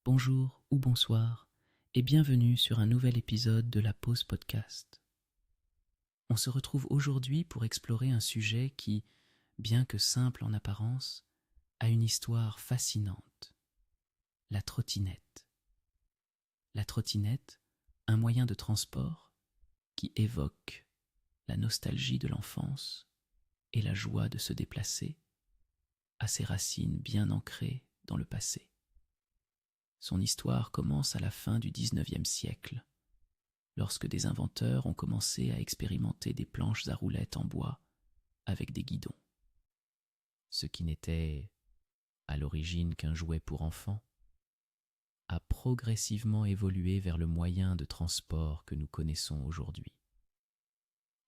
Bonjour ou bonsoir et bienvenue sur un nouvel épisode de la Pause Podcast. On se retrouve aujourd'hui pour explorer un sujet qui, bien que simple en apparence, a une histoire fascinante. La trottinette. La trottinette, un moyen de transport qui évoque la nostalgie de l'enfance et la joie de se déplacer, a ses racines bien ancrées dans le passé. Son histoire commence à la fin du XIXe siècle, lorsque des inventeurs ont commencé à expérimenter des planches à roulettes en bois avec des guidons. Ce qui n'était à l'origine qu'un jouet pour enfants a progressivement évolué vers le moyen de transport que nous connaissons aujourd'hui.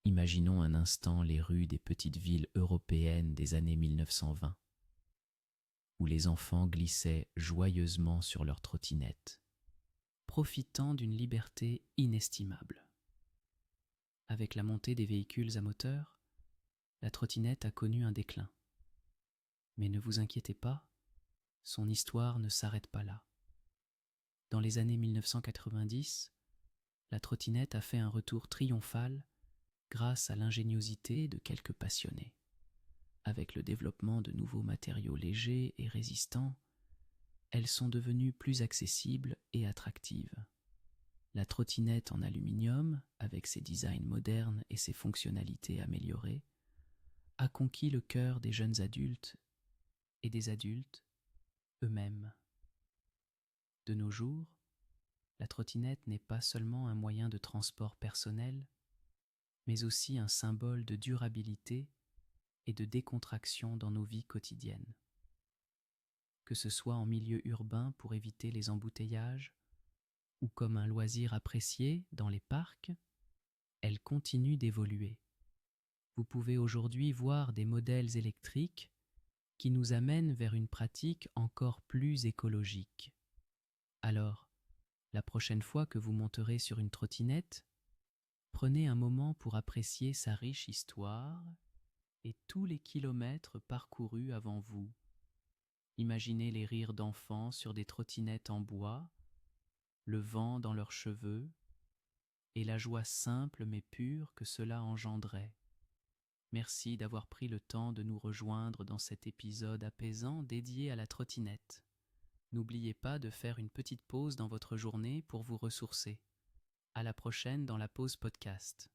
Imaginons un instant les rues des petites villes européennes des années 1920, où les enfants glissaient joyeusement sur leurs trottinettes, profitant d'une liberté inestimable. Avec la montée des véhicules à moteur, la trottinette a connu un déclin. Mais ne vous inquiétez pas, son histoire ne s'arrête pas là. Dans les années 1990, la trottinette a fait un retour triomphal grâce à l'ingéniosité de quelques passionnés. Avec le développement de nouveaux matériaux légers et résistants, elles sont devenues plus accessibles et attractives. La trottinette en aluminium, avec ses designs modernes et ses fonctionnalités améliorées, a conquis le cœur des jeunes adultes et des adultes eux-mêmes. De nos jours, la trottinette n'est pas seulement un moyen de transport personnel, mais aussi un symbole de durabilité et de décontraction dans nos vies quotidiennes. Que ce soit en milieu urbain pour éviter les embouteillages, ou comme un loisir apprécié dans les parcs, elle continue d'évoluer. Vous pouvez aujourd'hui voir des modèles électriques qui nous amènent vers une pratique encore plus écologique. Alors, la prochaine fois que vous monterez sur une trottinette, prenez un moment pour apprécier sa riche histoire et tous les kilomètres parcourus avant vous. Imaginez les rires d'enfants sur des trottinettes en bois, le vent dans leurs cheveux et la joie simple mais pure que cela engendrait. Merci d'avoir pris le temps de nous rejoindre dans cet épisode apaisant dédié à la trottinette. N'oubliez pas de faire une petite pause dans votre journée pour vous ressourcer. À la prochaine dans la pause podcast.